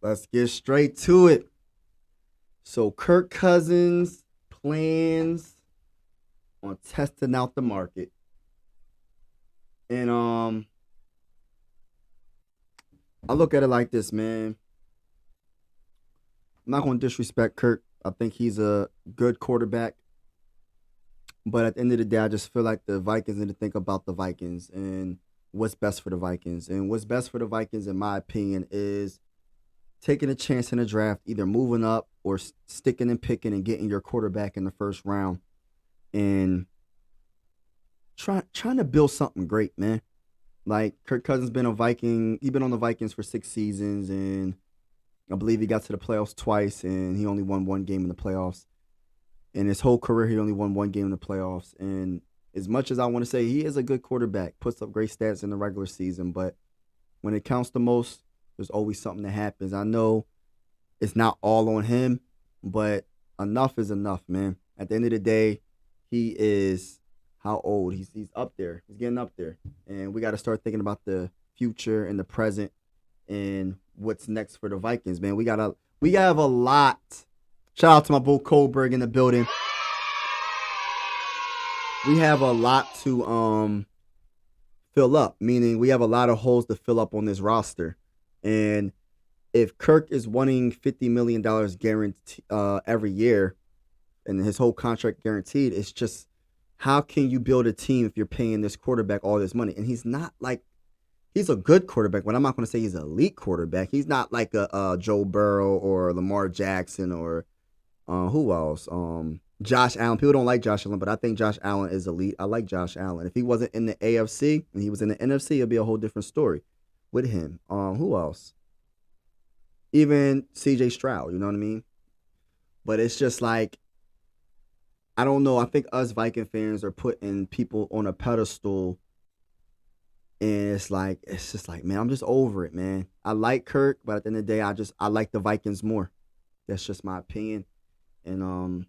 Let's get straight to it. So Kirk Cousins plans on testing out the market. And I look at it like this, man. I'm not gonna disrespect Kirk. I think he's a good quarterback. But at the end of the day, I just feel like the Vikings need to think about the Vikings and what's best for the Vikings. And what's best for the Vikings, in my opinion, is taking a chance in the draft, either moving up or sticking and picking and getting your quarterback in the first round and trying to build something great, man. Like Kirk Cousins been a Viking. He's been on the Vikings for 6 seasons, and I believe he got to the playoffs twice, and he only won one game in the playoffs. In his whole career, he only won one game in the playoffs. And as much as I want to say he is a good quarterback, puts up great stats in the regular season, but when it counts the most, there's always something that happens. I know it's not all on him, but enough is enough, man. At the end of the day, he is how old? He's up there. He's getting up there. And we got to start thinking about the future and the present and what's next for the Vikings, man. We have a lot. Shout out to my boy Kohlberg in the building. We have a lot to fill up, meaning we have a lot of holes to fill up on this roster. And if Kirk is wanting $50 million guaranteed every year and his whole contract guaranteed, it's just how can you build a team if you're paying this quarterback all this money? And he's not like, he's a good quarterback, but I'm not going to say he's an elite quarterback. He's not like a Joe Burrow or Lamar Jackson or who else? Josh Allen. People don't like Josh Allen, but I think Josh Allen is elite. I like Josh Allen. If he wasn't in the AFC and he was in the NFC, it'd be a whole different story with him. Who else? Even CJ Stroud, you know what I mean? But it's just like, I don't know. I think us Viking fans are putting people on a pedestal, and it's just like, man, I'm just over it, man. I like Kirk, but at the end of the day, I like the Vikings more. That's just my opinion. And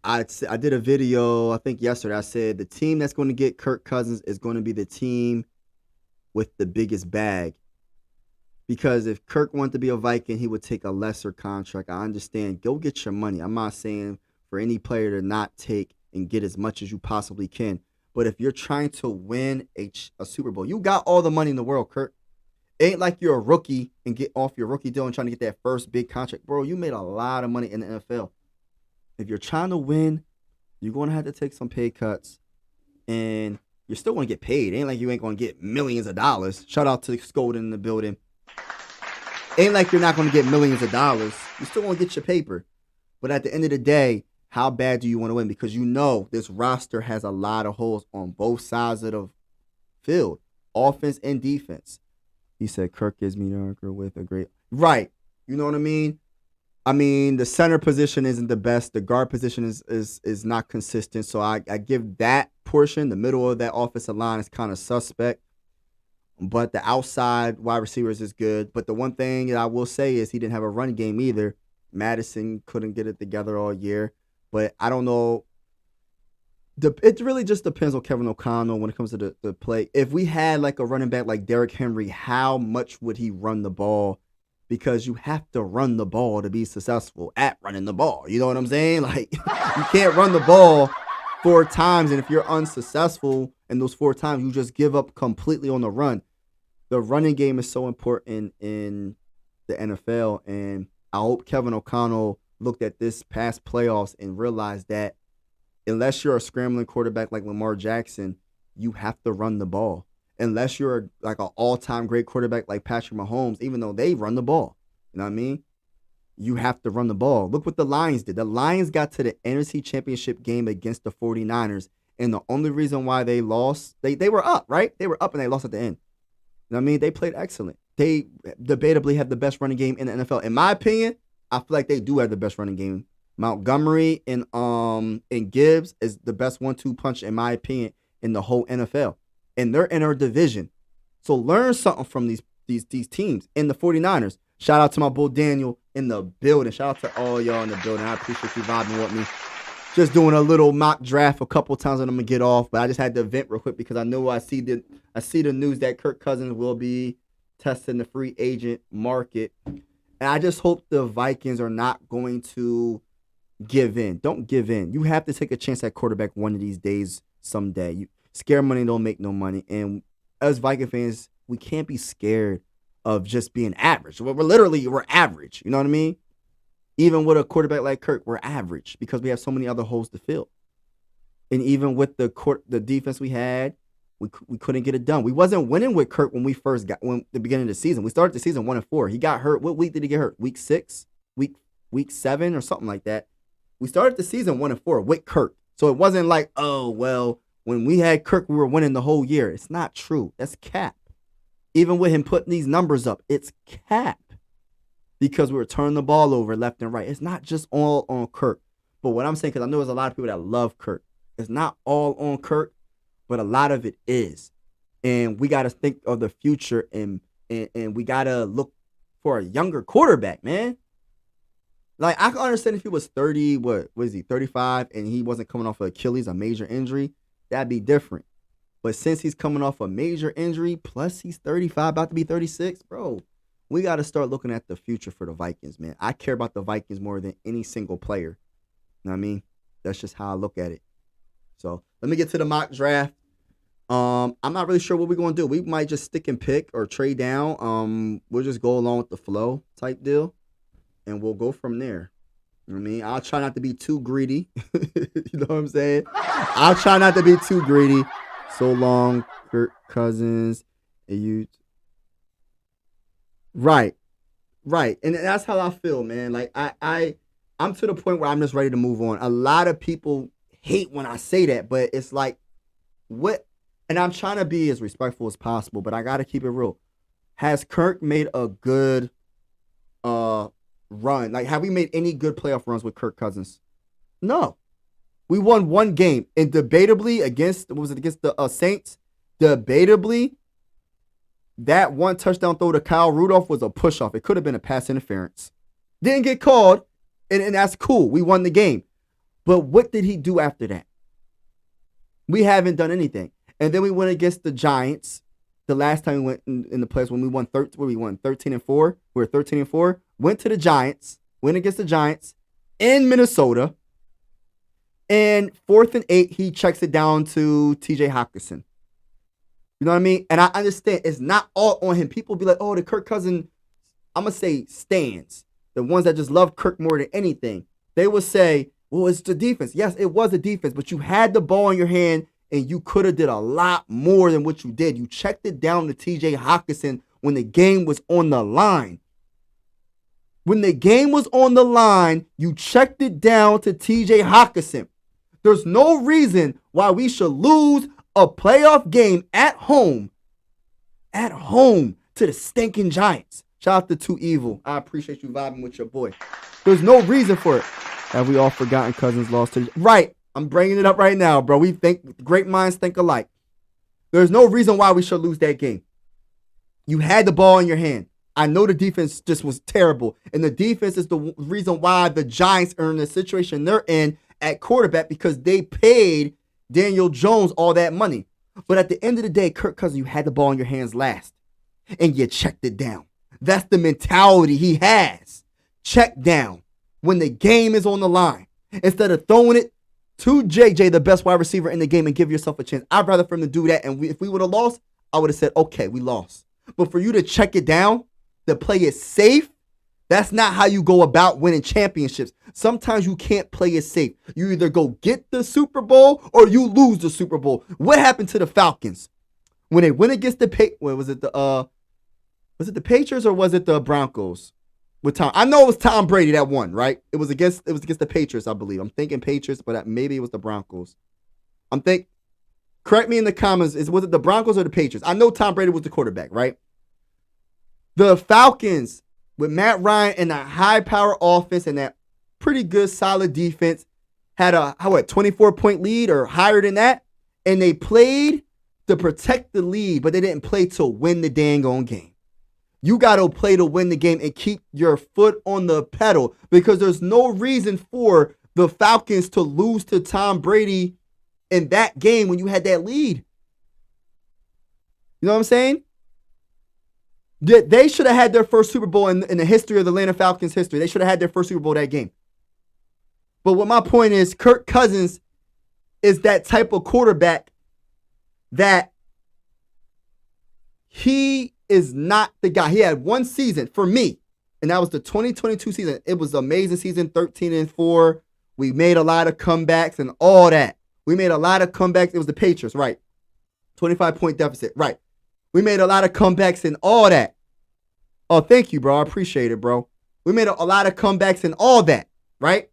I did a video, I think yesterday. I said the team that's going to get Kirk Cousins is going to be the team with the biggest bag. Because if Kirk wanted to be a Viking, he would take a lesser contract. I understand. Go get your money. I'm not saying for any player to not take and get as much as you possibly can. But if you're trying to win a Super Bowl, you got all the money in the world, Kirk. It ain't like you're a rookie and get off your rookie deal and trying to get that first big contract. Bro, you made a lot of money in the NFL. If you're trying to win, you're going to have to take some pay cuts. And you're still going to get paid. It ain't like you ain't going to get millions of dollars. Shout out to Skolden in the building. Ain't like you're not going to get millions of dollars. You still want to get your paper. But at the end of the day, how bad do you want to win? Because you know this roster has a lot of holes on both sides of the field, offense and defense. He said Kirk is mediocre with a great... Right. You know what I mean? I mean, the center position isn't the best. The guard position is not consistent. So I give that portion, the middle of that offensive line is kind of suspect. But the outside wide receivers is good. But the one thing that I will say is he didn't have a run game either. Madison couldn't get it together all year. But I don't know. It really just depends on Kevin O'Connell when it comes to the play. If we had like a running back like Derrick Henry, how much would he run the ball? Because you have to run the ball to be successful at running the ball. You know what I'm saying? Like, you can't run the ball 4 times, and if you're unsuccessful in those 4 times, you just give up completely on the run. The running game is so important in the NFL, and I hope Kevin O'Connell looked at this past playoffs and realized that unless you're a scrambling quarterback like Lamar Jackson, you have to run the ball. Unless you're like an all-time great quarterback like Patrick Mahomes, even though they run the ball. You know what I mean? You have to run the ball. Look what the Lions did. The Lions got to the NFC Championship game against the 49ers, and the only reason why they lost, they were up, right? They were up and they lost at the end. You know what I mean? They played excellent. They debatably have the best running game in the NFL. In my opinion, I feel like they do have the best running game. Montgomery and Gibbs is the best 1-2 punch, in my opinion, in the whole NFL. And they're in our division. So learn something from these teams. In the 49ers, shout out to my boy Daniel in the building. Shout out to all y'all in the building. I appreciate you vibing with me. Just doing a little mock draft a couple times and I'm going to get off. But I just had to vent real quick because I know I see the news that Kirk Cousins will be testing the free agent market. And I just hope the Vikings are not going to give in. Don't give in. You have to take a chance at quarterback one of these days someday. Scare money don't make no money. And as Viking fans, we can't be scared of just being average. We're average. You know what I mean? Even with a quarterback like Kirk, we're average because we have so many other holes to fill. And even with the defense we had, we couldn't get it done. We wasn't winning with Kirk when we first the beginning of the season. We started the season 1-4. He got hurt. What week did he get hurt? Week 6, week 7, or something like that. We started the season 1-4 with Kirk. So it wasn't like, oh well, when we had Kirk, we were winning the whole year. It's not true. That's cap. Even with him putting these numbers up, it's cap. Because we were turning the ball over left and right. It's not just all on Kirk. But what I'm saying, because I know there's a lot of people that love Kirk. It's not all on Kirk, but a lot of it is. And we got to think of the future, and we got to look for a younger quarterback, man. Like, I can understand if he was 30, what is he, 35, and he wasn't coming off of Achilles, a major injury, that'd be different. But since he's coming off a major injury, plus he's 35, about to be 36, bro, we got to start looking at the future for the Vikings, man. I care about the Vikings more than any single player. You know what I mean? That's just how I look at it. So let me get to the mock draft. I'm not really sure what we're going to do. We might just stick and pick or trade down. We'll just go along with the flow type deal, and we'll go from there. You know what I mean? I'll try not to be too greedy. You know what I'm saying? I'll try not to be too greedy. So long, Kirk Cousins. And you... Right. And that's how I feel, man. Like, I'm to the point where I'm just ready to move on. A lot of people hate when I say that, but it's like, what? And I'm trying to be as respectful as possible, but I got to keep it real. Has Kirk made a good run? Like, have we made any good playoff runs with Kirk Cousins? No. We won one game, and debatably against the Saints? Debatably, that one touchdown throw to Kyle Rudolph was a push-off. It could have been a pass interference. Didn't get called, and that's cool. We won the game. But what did he do after that? We haven't done anything. And then we went against the Giants. The last time we went in the playoffs when we won 13-4. We were 13-4. Went to the Giants. Went against the Giants in Minnesota. And 4th and 8, he checks it down to TJ Hockenson. You know what I mean? And I understand it's not all on him. People be like, oh, the Kirk Cousins, I'm going to say stands. The ones that just love Kirk more than anything. They will say, well, it's the defense. Yes, it was a defense, but you had the ball in your hand and you could have did a lot more than what you did. You checked it down to TJ Hockenson when the game was on the line. When the game was on the line, you checked it down to TJ Hockenson. There's no reason why we should lose a playoff game at home to the stinking Giants. Shout out to Too Evil. I appreciate you vibing with your boy. There's no reason for it. Have we all forgotten Cousins lost to... Right. I'm bringing it up right now, bro. We think great minds think alike. There's no reason why we should lose that game. You had the ball in your hand. I know the defense just was terrible. And the defense is the reason why the Giants are in the situation they're in at quarterback, because they paid Daniel Jones all that money. But at the end of the day, Kirk Cousins, you had the ball in your hands last. And you checked it down. That's the mentality he has. Check down when the game is on the line. Instead of throwing it to JJ, the best wide receiver in the game, and give yourself a chance. I'd rather for him to do that. And if we would have lost, I would have said, okay, we lost. But for you to check it down, to play it safe, that's not how you go about winning championships. Sometimes you can't play it safe. You either go get the Super Bowl or you lose the Super Bowl. What happened to the Falcons when they went against the was it the Patriots or was it the Broncos? With Tom, I know it was Tom Brady that won, right? It was against the Patriots, I believe. I'm thinking Patriots, but maybe it was the Broncos. Correct me in the comments. Was it the Broncos or the Patriots? I know Tom Brady was the quarterback, right? The Falcons, with Matt Ryan and that high-power offense and that pretty good, solid defense, had a 24-point lead or higher than that, and they played to protect the lead, but they didn't play to win the dang on game. You got to play to win the game and keep your foot on the pedal, because there's no reason for the Falcons to lose to Tom Brady in that game when you had that lead. You know what I'm saying? They should have had their first Super Bowl in the history of the Atlanta Falcons history. They should have had their first Super Bowl that game. But what my point is, Kirk Cousins is that type of quarterback that he is not the guy. He had one season for me, and that was the 2022 season. It was an amazing season, 13-4. We made a lot of comebacks and all that. We made a lot of comebacks. It was the Patriots, right? 25-point deficit, right? We made a lot of comebacks and all that. Oh, thank you, bro. I appreciate it, bro. We made a lot of comebacks and all that, right?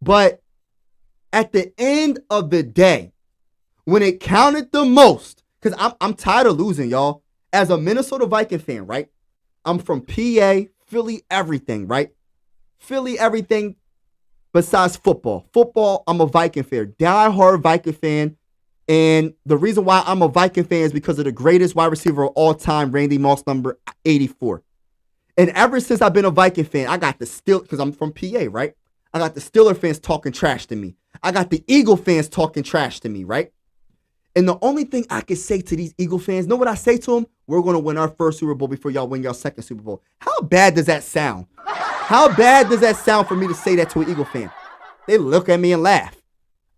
But at the end of the day, when it counted the most, because I'm tired of losing, y'all. As a Minnesota Viking fan, right? I'm from PA, Philly, everything, right? Philly, everything besides football. Football, I'm a Viking fan. Die-hard Viking fan. And the reason why I'm a Viking fan is because of the greatest wide receiver of all time, Randy Moss, number 84. And ever since I've been a Viking fan, I got the Steelers, because I'm from PA, right? I got the Steelers fans talking trash to me. I got the Eagle fans talking trash to me, right? And the only thing I can say to these Eagle fans, know what I say to them? We're going to win our first Super Bowl before y'all win your second Super Bowl. How bad does that sound? How bad does that sound for me to say that to an Eagle fan? They look at me and laugh.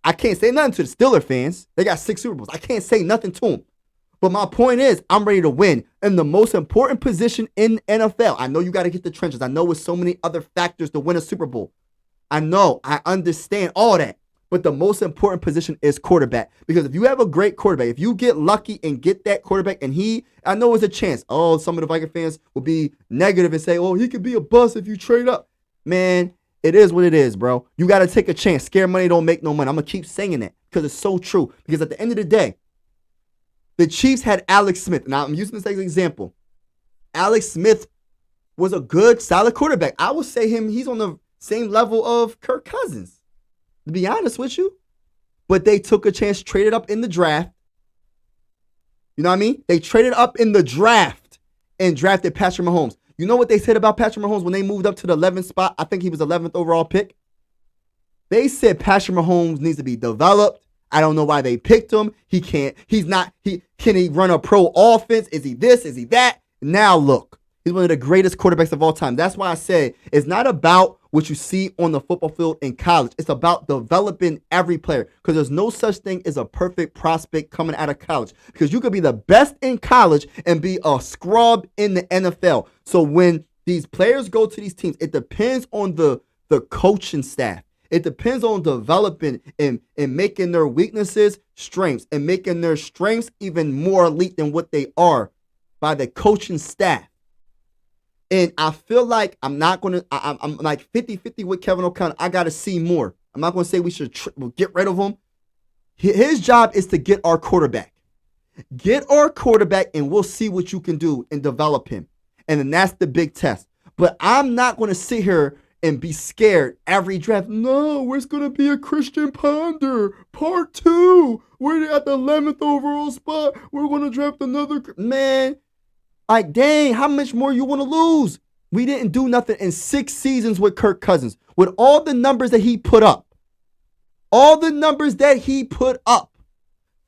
I can't say nothing to the Steelers fans. They got 6 Super Bowls. I can't say nothing to them. But my point is, I'm ready to win in the most important position in NFL. I know you got to get the trenches. I know with so many other factors to win a Super Bowl. I know. I understand all that. But the most important position is quarterback. Because if you have a great quarterback, if you get lucky and get that quarterback, and I know it's a chance. Oh, some of the Viking fans will be negative and say, oh, he could be a bust if you trade up. Man, it is what it is, bro. You got to take a chance. Scare money don't make no money. I'm going to keep saying that because it's so true. Because at the end of the day, the Chiefs had Alex Smith. Now, I'm using this as an example. Alex Smith was a good, solid quarterback. I would say he's on the same level of Kirk Cousins, to be honest with you. But they took a chance, traded up in the draft. You know what I mean? They traded up in the draft and drafted Patrick Mahomes. You know what they said about Patrick Mahomes when they moved up to the 11th spot? I think he was 11th overall pick. They said Patrick Mahomes needs to be developed. I don't know why they picked him. Can he run a pro offense? Is he this? Is he that? Now look, he's one of the greatest quarterbacks of all time. That's why I say it's not about what you see on the football field in college. It's about developing every player, because there's no such thing as a perfect prospect coming out of college, because you could be the best in college and be a scrub in the NFL. So when these players go to these teams, it depends on the coaching staff. It depends on developing and making their weaknesses strengths and making their strengths even more elite than what they are by the coaching staff. And I feel like I'm like 50-50 with Kevin O'Connell. I got to see more. I'm not going to say we should get rid of him. His job is to get our quarterback. Get our quarterback, and we'll see what you can do and develop him. And then that's the big test. But I'm not going to sit here and be scared every draft. No, it's going to be a Christian Ponder. Part 2. We're at the 11th overall spot. We're going to draft another. Man. Like, dang, how much more you want to lose? We didn't do nothing in 6 seasons with Kirk Cousins. With all the numbers that he put up.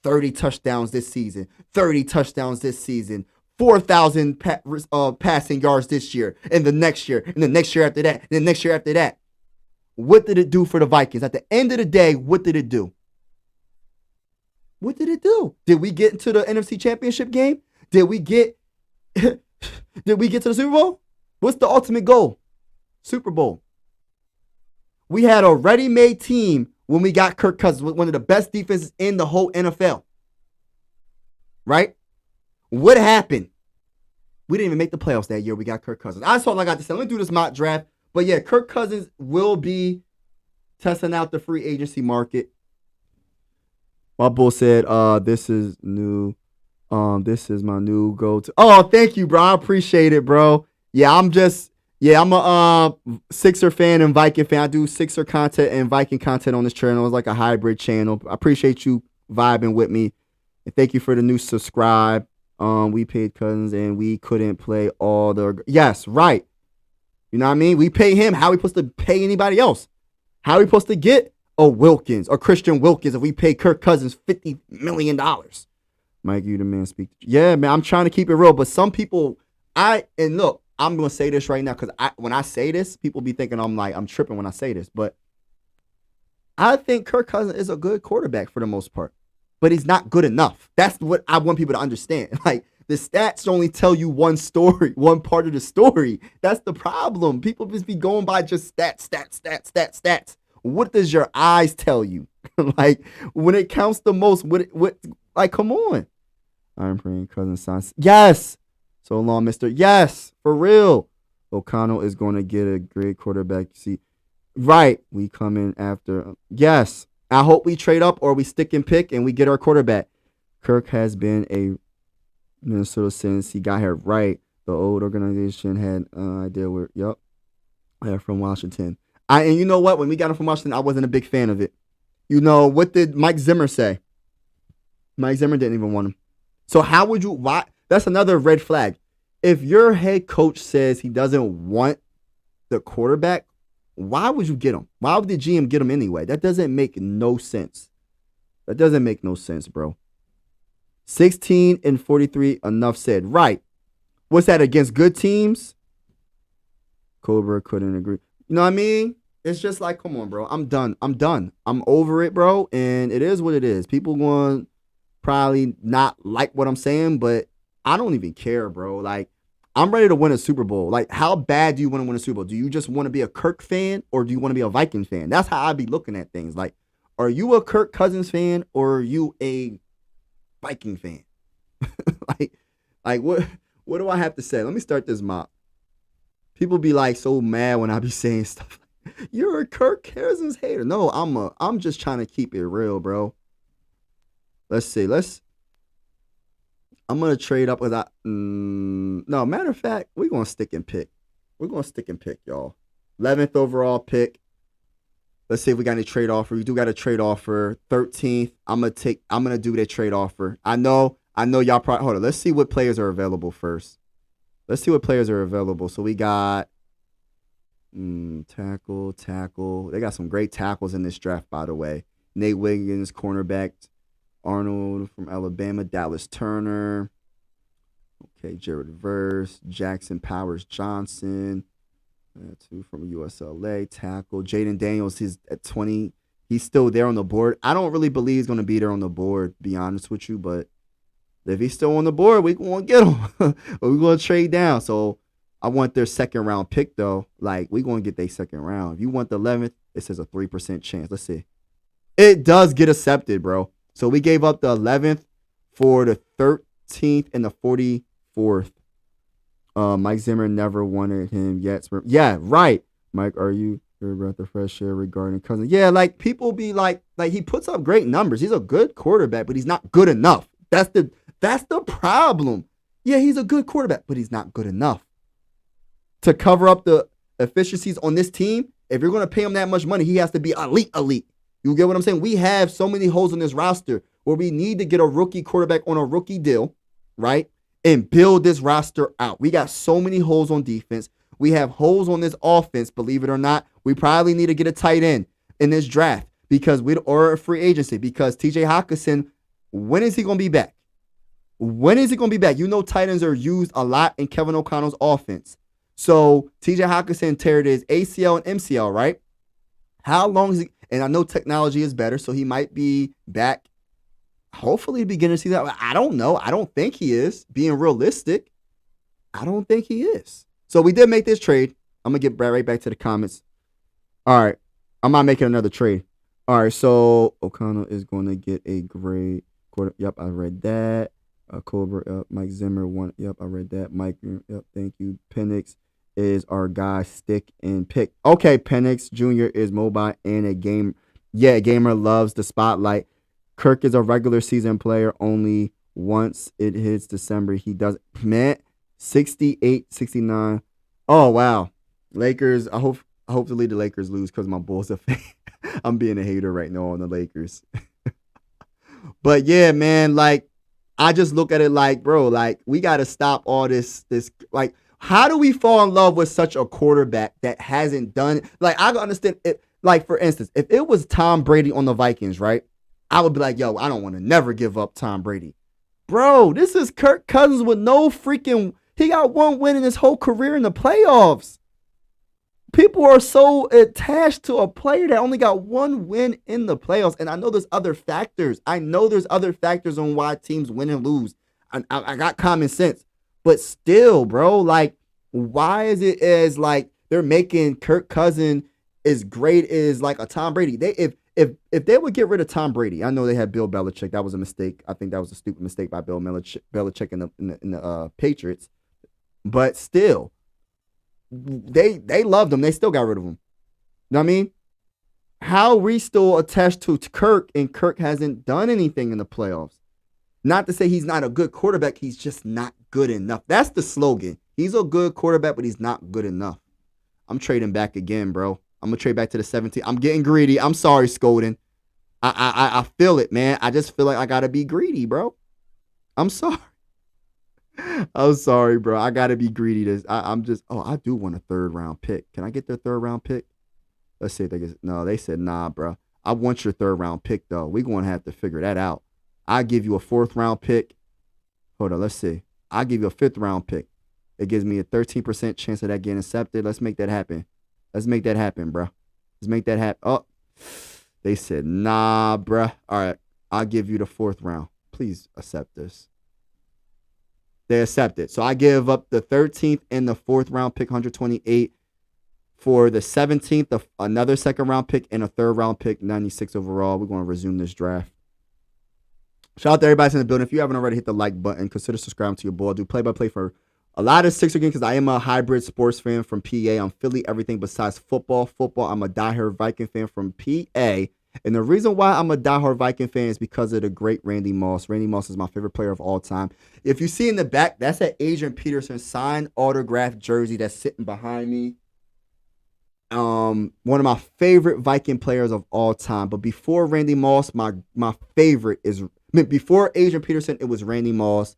30 touchdowns this season. 30 touchdowns this season. 4,000 passing yards this year. And the next year. And the next year after that. And the next year after that. What did it do for the Vikings? At the end of the day, what did it do? What did it do? Did we get into the NFC Championship game? Did we get to the Super Bowl? What's the ultimate goal? Super Bowl. We had a ready-made team when we got Kirk Cousins, one of the best defenses in the whole NFL. Right? What happened? We didn't even make the playoffs that year. We got Kirk Cousins. That's all I got to say. Let me do this mock draft. But yeah, Kirk Cousins will be testing out the free agency market. My bull said, this is new. This is my new go-to. Oh, thank you, bro. I appreciate it, bro. Yeah, I'm a Sixer fan and Viking fan. I do Sixer content and Viking content on this channel. It's like a hybrid channel. I appreciate you vibing with me. And thank you for the new subscribe. We paid Cousins and we couldn't play all the... Yes, right. You know what I mean? We pay him. How are we supposed to pay anybody else? How are we supposed to get a Wilkins or Christian Wilkins if we pay Kirk Cousins $50 million? Mike, you the man, speak. Yeah, man, I'm trying to keep it real, but some people And look, I'm gonna say this right now because when I say this, people be thinking I'm tripping when I say this, but I think Kirk Cousins is a good quarterback for the most part, but he's not good enough. That's what I want people to understand. Like the stats only tell you one story, one part of the story. That's the problem. People just be going by just stats. What does your eyes tell you? Like when it counts the most, what like come on. I'm praying Cousins signs. Yes. So long, Mr. Yes, for real. O'Connell is going to get a great quarterback seat. Right. We come in after. Yes. I hope we trade up or we stick and pick and we get our quarterback. Kirk has been a Minnesota since he got here. Right. The old organization had idea where. Yep. From Washington. And you know what? When we got him from Washington, I wasn't a big fan of it. You know, what did Mike Zimmer say? Mike Zimmer didn't even want him. So how would you, why? That's another red flag. If your head coach says he doesn't want the quarterback, why would you get him? Why would the GM get him anyway? That doesn't make no sense. That doesn't make no sense, bro. 16-43, enough said. Right. What's that, against good teams? Cobra couldn't agree. You know what I mean? It's just like, come on, bro. I'm done. I'm over it, bro. And it is what it is. People going to probably not like what I'm saying, but I don't even care, bro. Like, I'm ready to win a Super Bowl. Like, how bad do you want to win a Super Bowl? Do you just want to be a Kirk fan or do you want to be a Viking fan? That's how I be looking at things. Like, are you a Kirk Cousins fan or are you a Viking fan? like what do I have to say? Let me start this mock. People be like so mad when I be saying stuff like, you're a Kirk Cousins hater. No, I'm just trying to keep it real, bro. Let's see. I'm gonna trade up with that. No, matter of fact, we're gonna stick and pick. We're gonna stick and pick, y'all. 11th overall pick. Let's see if we got any trade offer. We do got a trade offer. 13th. I'm gonna do that trade offer. I know y'all probably hold on. Let's see what players are available first. Let's see what players are available. So we got tackle. They got some great tackles in this draft, by the way. Nate Wiggins, cornerback. Arnold from Alabama. Dallas Turner. Okay, Jared Verse. Jackson Powers Johnson. Two from USLA. Tackle. Jaden Daniels, he's at 20. He's still there on the board. I don't really believe he's going to be there on the board, to be honest with you. But if he's still on the board, we're going to get him. We're going to trade down. So I want their second round pick, though. Like, we're going to get their second round. If you want the 11th, it says a 3% chance. Let's see. It does get accepted, bro. So we gave up the 11th for the 13th and the 44th. Mike Zimmer never wanted him yet. Yeah, right. Mike, are you your breath of fresh air regarding Cousins? Yeah, like people be like he puts up great numbers. He's a good quarterback, but he's not good enough. That's the problem. Yeah, he's a good quarterback, but he's not good enough to cover up the efficiencies on this team. If you're going to pay him that much money, he has to be elite. You get what I'm saying? We have so many holes in this roster where we need to get a rookie quarterback on a rookie deal, right? And build this roster out. We got so many holes on defense. We have holes on this offense, believe it or not. We probably need to get a tight end in this draft or a free agency because TJ Hawkinson, when is he going to be back? When is he going to be back? You know tight ends are used a lot in Kevin O'Connell's offense. So TJ Hawkinson teared his ACL and MCL, right? How long is he? And I know technology is better, so he might be back hopefully beginning to see that. I don't know. I don't think he is. Being realistic, I don't think he is. So we did make this trade. I'm going to get right back to the comments. All right. I'm not making another trade. All right. So O'Connell is going to get a great quarter. Yep, I read that. Cobra, Mike Zimmer, one. Yep, I read that. Mike, yep, thank you. Penix is our guy, stick and pick. Okay, Penix Jr. is mobile and a game. Yeah, gamer loves the spotlight. Kirk is a regular season player only once it hits December. He does, man, 68, 69. Oh, wow. Lakers, I hopefully the Lakers lose because my Bulls are fan. I'm being a hater right now on the Lakers. But yeah, man, like, I just look at it like, bro, like, we got to stop all this, like, how do we fall in love with such a quarterback that hasn't done it? Like, I can understand it. Like, for instance, if it was Tom Brady on the Vikings, right? I would be like, yo, I don't want to never give up Tom Brady. Bro, this is Kirk Cousins with no freaking, he He got one win in his whole career in the playoffs. People are so attached to a player that only got one win in the playoffs. And I know there's other factors. On why teams win and lose. I got common sense. But still, bro, like, why is it as like they're making Kirk Cousins as great as like a Tom Brady? If they would get rid of Tom Brady, I know they had Bill Belichick. That was a mistake. I think that was a stupid mistake by Bill Belichick in the Patriots. But still, they loved him. They still got rid of him. You know what I mean? How are we still attached to Kirk, and Kirk hasn't done anything in the playoffs? Not to say he's not a good quarterback. He's just not good enough. That's the slogan. He's a good quarterback, but he's not good enough. I'm trading back again, bro. I'm going to trade back to the 17. I'm getting greedy. I'm sorry, Skolden. I feel it, man. I just feel like I got to be greedy, bro. I'm sorry. I'm sorry, bro. I got to be greedy. I do want a third-round pick. Can I get their third-round pick? Let's see if they get. No, they said, nah, bro. I want your third-round pick, though. We're going to have to figure that out. I'll give you a fourth-round pick. Hold on, let's see. I'll give you a fifth-round pick. It gives me a 13% chance of that getting accepted. Let's make that happen. Let's make that happen, bro. Let's make that happen. Oh, they said, nah, bro. All right, I'll give you the fourth round. Please accept this. They accepted. So I give up the 13th and the fourth round pick, 128. For the 17th, another second round pick and a third round pick, 96 overall. We're going to resume this draft. Shout out to everybody in the building. If you haven't already, hit the like button. Consider subscribing to your boy. I do play-by-play for a lot of Sixer games because I am a hybrid sports fan from PA. I'm Philly, everything besides football. I'm a diehard Viking fan from PA. And the reason why I'm a diehard Viking fan is because of the great Randy Moss. Randy Moss is my favorite player of all time. If you see in the back, that's an Adrian Peterson signed autographed jersey that's sitting behind me. One of my favorite Viking players of all time. But before Randy Moss, my favorite is, before Adrian Peterson, it was Randy Moss,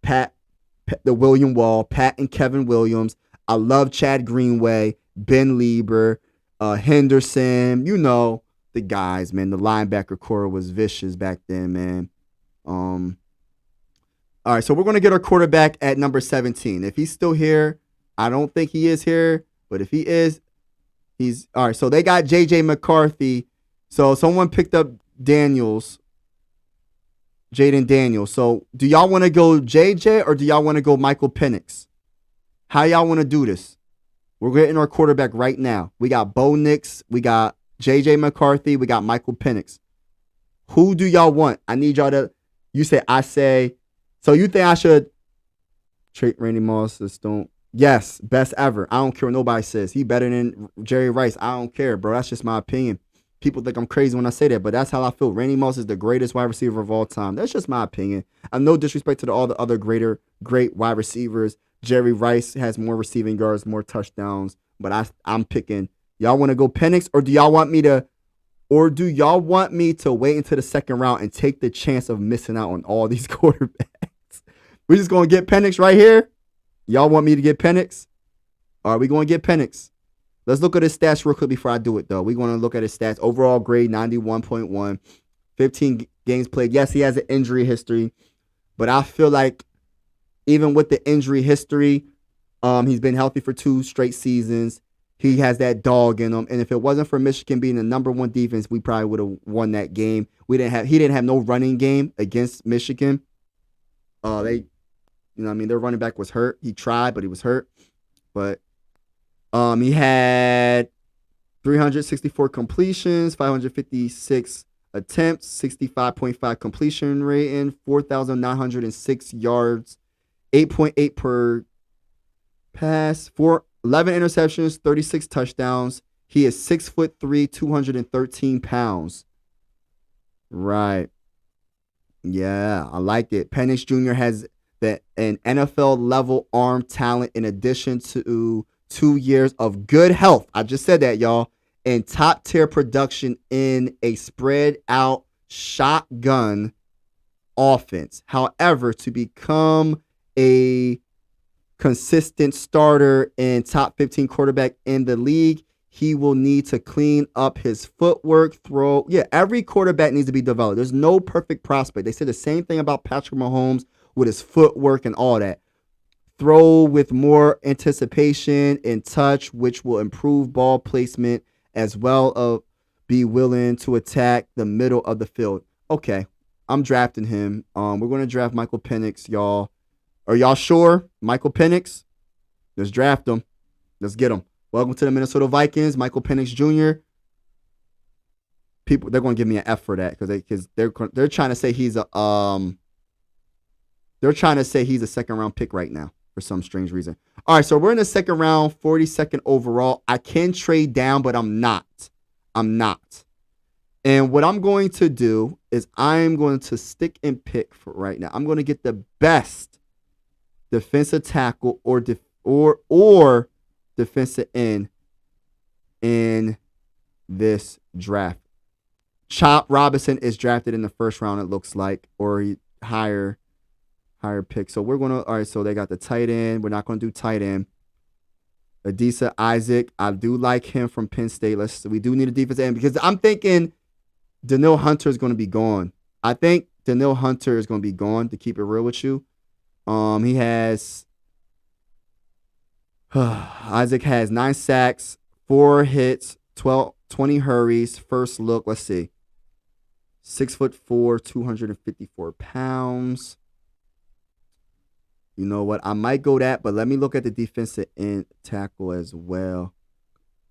the William Wall, Pat and Kevin Williams. I love Chad Greenway, Ben Lieber, Henderson. You know the guys, man. The linebacker core was vicious back then, man. All right, so we're going to get our quarterback at number 17. If he's still here, I don't think he is here, but if he is, he's all right. So they got J.J. McCarthy. So someone picked up Jaden Daniels. So do y'all want to go JJ or do y'all want to go Michael Penix? How y'all want to do this? We're getting our quarterback right now. We got Bo Nix. We got JJ McCarthy. We got Michael Penix. Who do y'all want? I need y'all to, so you think I should trade Randy Moss? Just don't. Yes, best ever. I don't care what nobody says. He better than Jerry Rice. I don't care, bro. That's just my opinion. People think I'm crazy when I say that, but that's how I feel. Randy Moss is the greatest wide receiver of all time. That's just my opinion. I'm no disrespect to all the other great wide receivers. Jerry Rice has more receiving yards, more touchdowns, but I'm picking. Y'all want to go Penix, or do y'all want me to wait until the second round and take the chance of missing out on all these quarterbacks? We're just going to get Penix right here. Y'all want me to get Penix? All right, we're going to get Penix. Let's look at his stats real quick before I do it, though. We're going to look at his stats. Overall grade, 91.1. 15 games played. Yes, he has an injury history, but I feel like even with the injury history, he's been healthy for 2 straight seasons. He has that dog in him, and if it wasn't for Michigan being the number 1 defense, we probably would have won that game. He didn't have no running game against Michigan. Their running back was hurt. He tried, but he was hurt. But he had 364 completions, 556 attempts, 65.5 completion rating, 4,906 yards, 8.8 per pass, 11 interceptions, 36 touchdowns. He is 6'3", 213 pounds. Right. Yeah, I like it. Penix Jr. has an NFL level arm talent in addition to 2 years of good health. I just said that, y'all. And top tier production in a spread out shotgun offense. However, to become a consistent starter and top 15 quarterback in the league, he will need to clean up his footwork, throw. Yeah, every quarterback needs to be developed. There's no perfect prospect. They said the same thing about Patrick Mahomes with his footwork and all that. throw with more anticipation and touch, which will improve ball placement as well as be willing to attack the middle of the field. Okay, I'm drafting him. We're going to draft Michael Penix, y'all. Are y'all sure? Michael Penix? Let's draft him. Let's get him. Welcome to the Minnesota Vikings, Michael Penix Jr. People, they're going to give me an F for that because they're trying to say he's a second round pick right now for some strange reason. All right, so we're in the second round, 42nd overall. I can trade down, but I'm not. And what I'm going to do is I'm going to stick and pick for right now. I'm going to get the best defensive tackle or defensive end in this draft. Chop Robinson is drafted in the first round, it looks like, or higher pick. So we're going to, all right, so they got the tight end. We're not going to do tight end. Adisa Isaac, I do like him from Penn State. We do need a defensive end because I'm thinking Danielle Hunter is going to be gone. I think Danielle Hunter is going to be gone, to keep it real with you. He has Isaac has 9 sacks, 4 hits, 20 hurries, first look. Let's see. 6'4", 254 pounds. You know what? I might go that, but let me look at the defensive end tackle as well.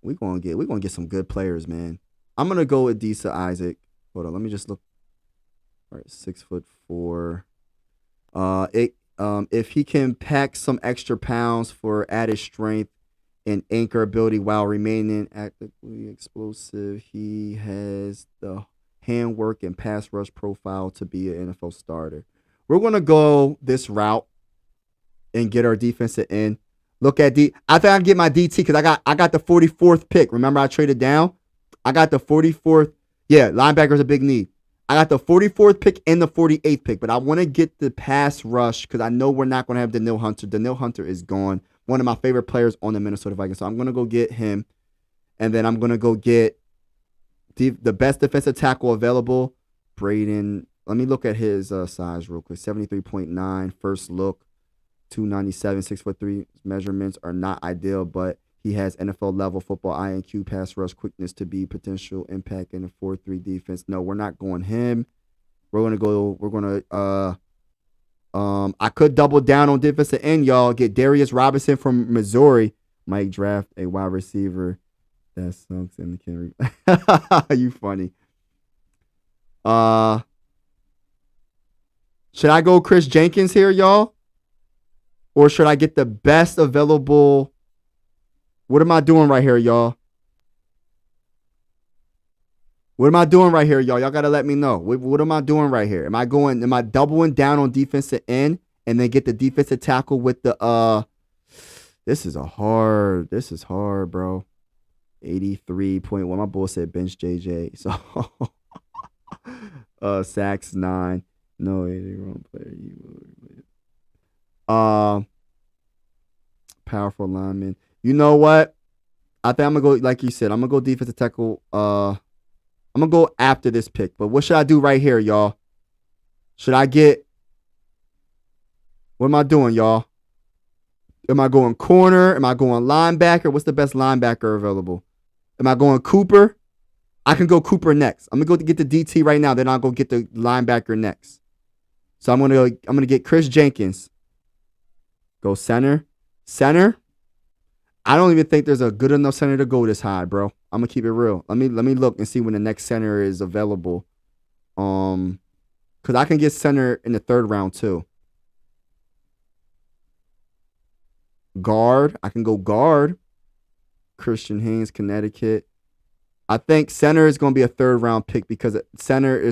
We're gonna get some good players, man. I'm gonna go with Adisa Isaac. Hold on, let me just look. All right, 6'4". If he can pack some extra pounds for added strength and anchor ability while remaining actively explosive, he has the handwork and pass rush profile to be an NFL starter. We're gonna go this route and get our defensive end. Look at I think I can get my DT because I got the 44th pick. Remember I traded down? I got the 44th. Yeah, linebacker's a big need. I got the 44th pick and the 48th pick, but I want to get the pass rush because I know we're not going to have Danielle Hunter. Danielle Hunter is gone. One of my favorite players on the Minnesota Vikings. So I'm going to go get him, and then I'm going to go get the best defensive tackle available, Braden. Let me look at his size real quick. 73.9, first look. 297, 6'3" measurements are not ideal, but he has NFL level football IQ, pass rush quickness to be potential impact in a 4-3 defense. No, we're not going him. We're gonna I could double down on defensive end, y'all. Get Darius Robinson from Missouri. Might draft a wide receiver. That sucks and can you funny. Should I go Chris Jenkins here, y'all? Or should I get the best available? What am I doing right here, y'all? What am I doing right here, y'all? Y'all got to let me know. What am I doing right here? Am I doubling down on defensive end and then get the defensive tackle with the This is hard, bro. 83.1. My boy said bench JJ. So sacks 9. No, 80 wrong player. Powerful lineman. You know what? I think I'm gonna go, like you said, I'm gonna go defensive tackle. I'm gonna go after this pick. But what should I do right here, y'all? Should I get? What am I doing, y'all? Am I going corner? Am I going linebacker? What's the best linebacker available? Am I going Cooper? I can go Cooper next. I'm gonna go to get the DT right now. Then I'll go get the linebacker next. So I'm gonna get Chris Jenkins. Go center. Center. I don't even think there's a good enough center to go this high, bro. I'm gonna keep it real. Let me look and see when the next center is available. Cause I can get center in the 3rd round too. Guard. I can go guard. Christian Haynes, Connecticut. I think center is gonna be a 3rd round pick because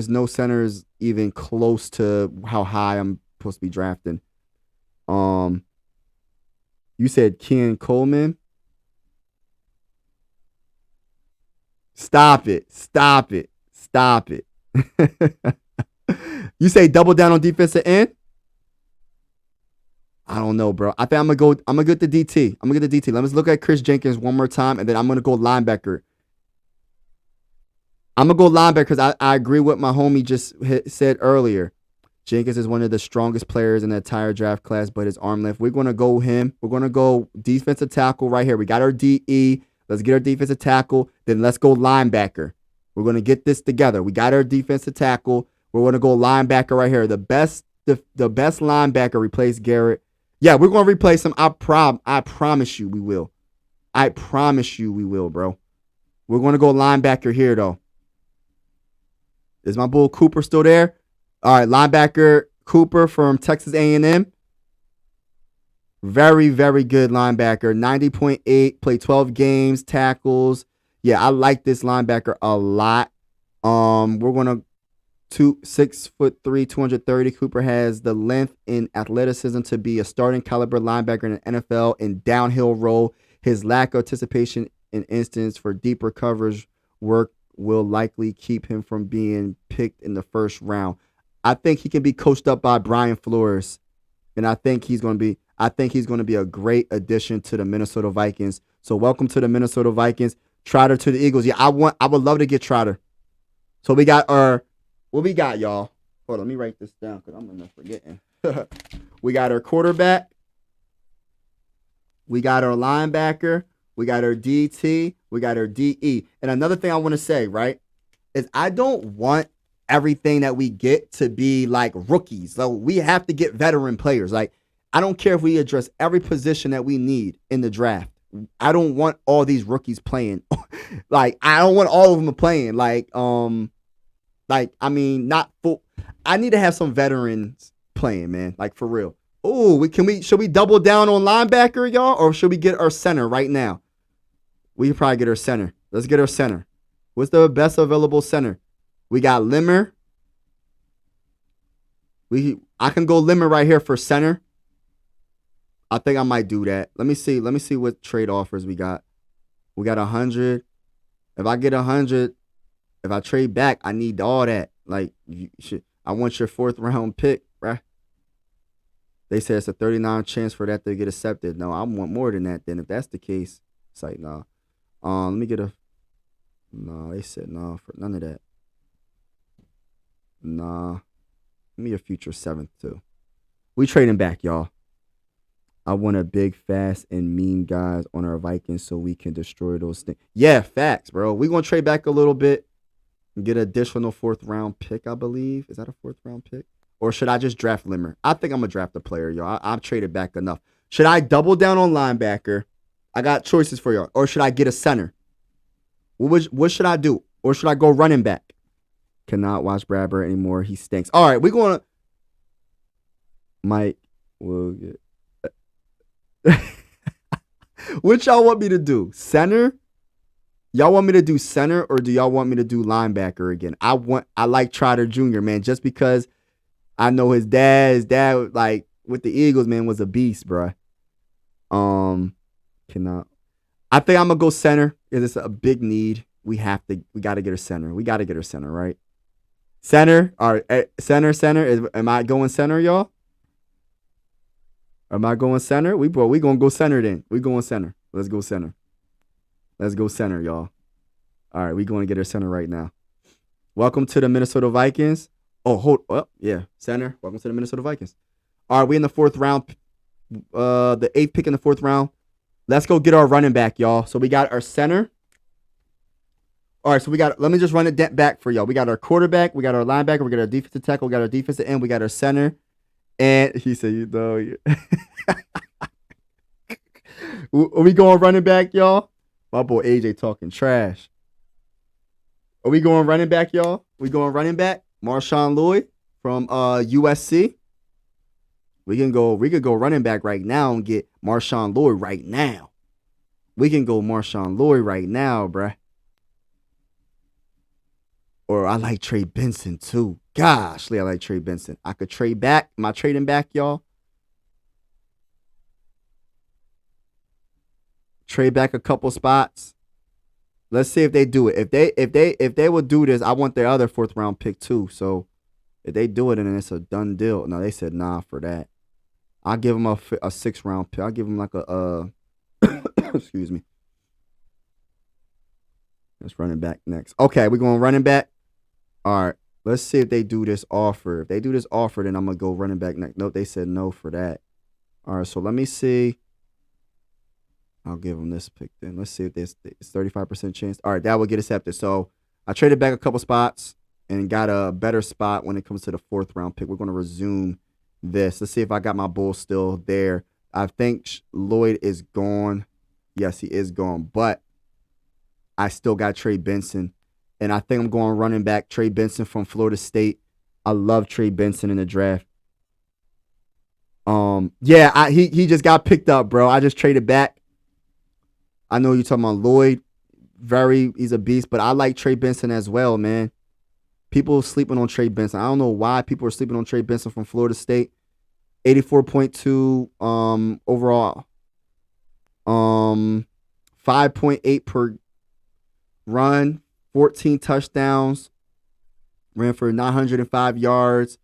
no center is even close to how high I'm supposed to be drafting. You said Ken Coleman. Stop it. You say double down on defensive end? I don't know, bro. I think I'm gonna get the DT. Let's look at Chris Jenkins one more time, and then I'm gonna go linebacker. I'm gonna go linebacker because I agree with my homie just said earlier. Jenkins is one of the strongest players in the entire draft class, but his arm length. We're going to go him. We're going to go defensive tackle right here. We got our DE. Let's get our defensive tackle. Then let's go linebacker. We're going to get this together. We got our defensive tackle. We're going to go linebacker right here. The best linebacker replace Garrett. Yeah, we're going to replace him. I promise you we will. I promise you we will, bro. We're going to go linebacker here, though. Is my bull Cooper still there? All right, linebacker Cooper from Texas A&M. Very, very good linebacker. 90.8, played 12 games, tackles. Yeah, I like this linebacker a lot. We're going to 6'3", 230. Cooper has the length and athleticism to be a starting caliber linebacker in the NFL in downhill role. His lack of anticipation and instincts for deeper coverage work will likely keep him from being picked in the first round. I think he can be coached up by Brian Flores, and I think he's going to be a great addition to the Minnesota Vikings. So welcome to the Minnesota Vikings. Trotter to the Eagles. Yeah, I would love to get Trotter. So we got what we got, y'all? Hold on, let me write this down because I'm gonna forgetting. We got our quarterback. We got our linebacker. We got our DT. We got our DE. And another thing I want to say, right, is I don't want everything that we get to be like rookies. So we have to get veteran players. Like, I don't care if we address every position that we need in the draft. I don't want all these rookies playing. Like, I don't want all of them playing. I mean, not full. I need to have some veterans playing, man. Like, for real. Oh, should we double down on linebacker, y'all? Or should we get our center right now? We can probably get our center. Let's get our center. What's the best available center? We got Limmer. I can go Limmer right here for center. I think I might do that. Let me see what trade offers we got. We got 100. If I get 100, if I trade back, I need all that. Like, I want your 4th round pick, right? They say it's a 39 chance for that to get accepted. No, I want more than that. Then if that's the case, it's like, nah. Let me get no, they said no for none of that. Nah. Give me a future 7th too. We trading back, y'all. I want a big, fast, and mean guys on our Vikings so we can destroy those things. Yeah, facts, bro. We're going to trade back a little bit and get an additional 4th round pick, I believe. Is that a 4th round pick? Or should I just draft Limmer? I think I'm going to draft a player, y'all. I've traded back enough. Should I double down on linebacker? I got choices for y'all. Or should I get a center? What should I do? Or should I go running back? Cannot watch Bradbury anymore. He stinks. All right, we're going to... Mike will get... What y'all want me to do? Center? Y'all want me to do center or do y'all want me to do linebacker again? I like Trotter Jr., man, just because I know his dad, like, with the Eagles, man, was a beast, bro. I think I'm gonna go center because it's a big need. We gotta get a center. We gotta get a center, right? Center. All right, center. Am I going center, y'all? Am I going center? We gonna go center then. We going center. Let's go center. Let's go center, y'all. All right, we going to get our center right now. Welcome to the Minnesota Vikings. Yeah, center. Welcome to the Minnesota Vikings. All right, we in the 4th round. The 8th pick in the 4th round. Let's go get our running back, y'all. So we got our center. All right, so let me just run it back for y'all. We got our quarterback. We got our linebacker. We got our defensive tackle. We got our defensive end. We got our center. And he said, Are we going running back, y'all? My boy AJ talking trash. Are we going running back, y'all? We going running back? Marshawn Lloyd from USC. We could go running back right now and get Marshawn Lloyd right now. We can go Marshawn Lloyd right now, bruh. Or I like Trey Benson too. Gosh, I like Trey Benson. I could trade back. Am I trading back, y'all? Trade back a couple spots. Let's see if they do it. If they would do this, I want their other 4th round pick too. So if they do it, then it's a done deal. No, they said nah for that. I'll give them a 6th round pick. I'll give them like a excuse me. Let's running back next. Okay, we're going running back. All right. Let's see if they do this offer. If they do this offer, then I'm gonna go running back next. Nope, they said no for that. All right, so let me see. I'll give them this pick then. Let's see if there's 35% chance. All right, that will get accepted. So I traded back a couple spots and got a better spot when it comes to the 4th round pick. We're going to resume this. Let's see if I got my bull still there. I think Lloyd is gone. Yes, he is gone. But I still got Trey Benson. And I think I'm going running back Trey Benson from Florida State. I love Trey Benson in the draft. Yeah, he just got picked up, bro. I just traded back. I know you're talking about Lloyd. He's a beast, but I like Trey Benson as well, man. People sleeping on Trey Benson. I don't know why people are sleeping on Trey Benson from Florida State. 84.2 overall. 5.8 per run, 14 touchdowns, ran for 905 yards.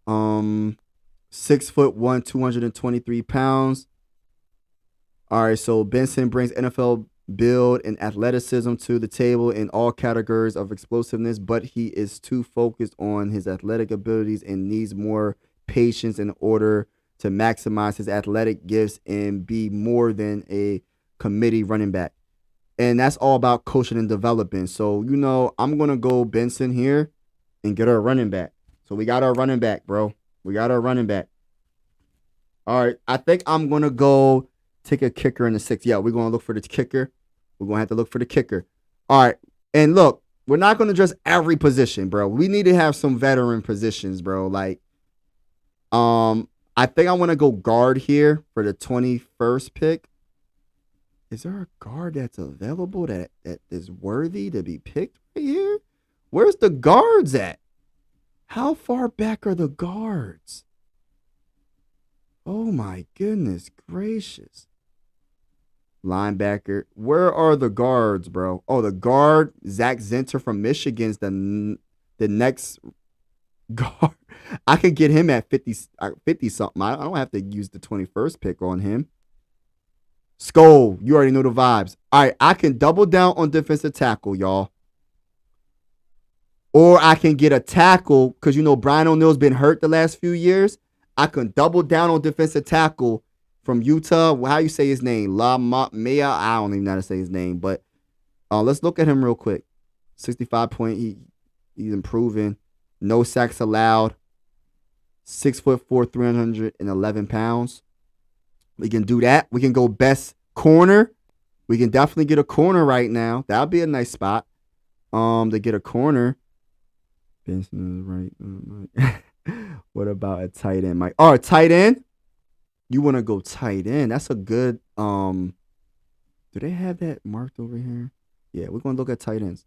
6'1", 223 pounds. All right, so Benson brings NFL build and athleticism to the table in all categories of explosiveness, but he is too focused on his athletic abilities and needs more patience in order to maximize his athletic gifts and be more than a committee running back. And that's all about coaching and development. So, I'm going to go Benson here and get our running back. So we got our running back, bro. We got our running back. All right, I think I'm going to go take a kicker in the 6th. Yeah, we're going to look for the kicker. We're going to have to look for the kicker. All right. And look, we're not going to address every position, bro. We need to have some veteran positions, bro. Like, I think I want to go guard here for the 21st pick. Is there a guard that's available that is worthy to be picked right here? Where's the guards at? How far back are the guards? Oh, my goodness gracious. Linebacker. Where are the guards, bro? Oh, the guard, Zach Zinter from Michigan's the next guard. I could get him at 50 something. I don't have to use the 21st pick on him. Skull, you already know the vibes. All right, I can double down on defensive tackle, y'all. Or I can get a tackle because, Brian O'Neill's been hurt the last few years. I can double down on defensive tackle from Utah. How you say his name? Mea. I don't even know how to say his name. But let's look at him real quick. 65 point. He's improving. No sacks allowed. 6'4", 311 pounds. We can do that. We can go best corner. We can definitely get a corner right now. That would be a nice spot. To get a corner. Benson is right. What about a tight end, Mike? Oh, a tight end? You want to go tight end? That's a good. Do they have that marked over here? Yeah, we're gonna look at tight ends.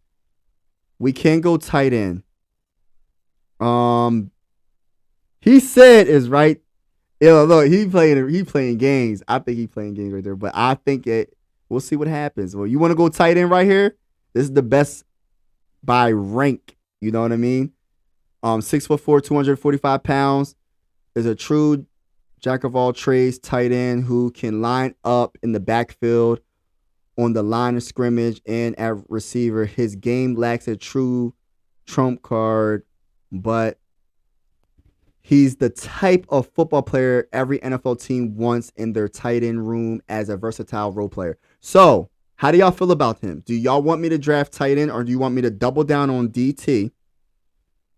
We can go tight end. He said is right. Yeah, look, he playing games. I think he playing games right there. But I think we'll see what happens. Well, you want to go tight end right here? This is the best by rank. You know what I mean? 6'4", 245 pounds. Is a true jack of all trades tight end who can line up in the backfield, on the line of scrimmage, and at receiver. His game lacks a true trump card, but he's the type of football player every NFL team wants in their tight end room as a versatile role player. So, how do y'all feel about him? Do y'all want me to draft tight end, or do you want me to double down on DT?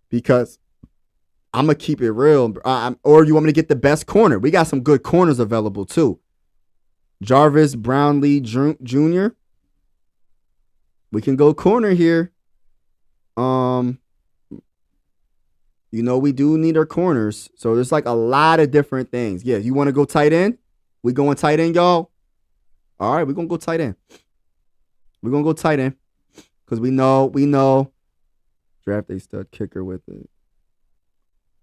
Because I'm going to keep it real. Or you want me to get the best corner? We got some good corners available too. Jarvis Brownlee Jr. We can go corner here. We do need our corners. So there's like a lot of different things. Yeah, you want to go tight end? We going tight end, y'all? All right, we're going to go tight end. We're going to go tight end. Because we know. Draft a stud kicker with it.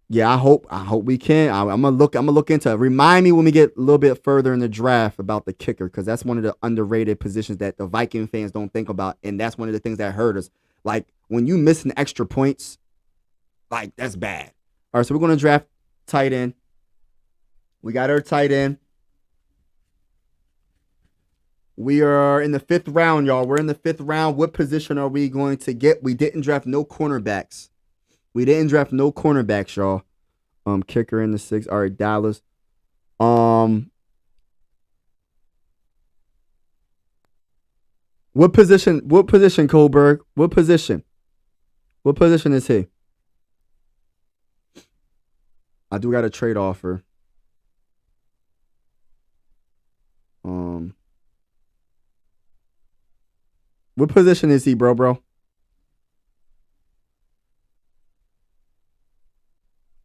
Yeah, I hope we can. I'm gonna look into it. Remind me when we get a little bit further in the draft about the kicker, because that's one of the underrated positions that the Viking fans don't think about, and that's one of the things that hurt us. Like when you missing extra points, like that's bad. All right, so we're gonna draft tight end. We got our tight end. We are in the 5th round, y'all. We're in the 5th round. What position are we going to get? We didn't draft no cornerbacks. We didn't draft no cornerbacks, y'all. Kicker in the 6th. All right, Dallas. Um, what position? What position, Kohlberg? What position? What position is he? I do got a trade offer. Um, what position is he, bro?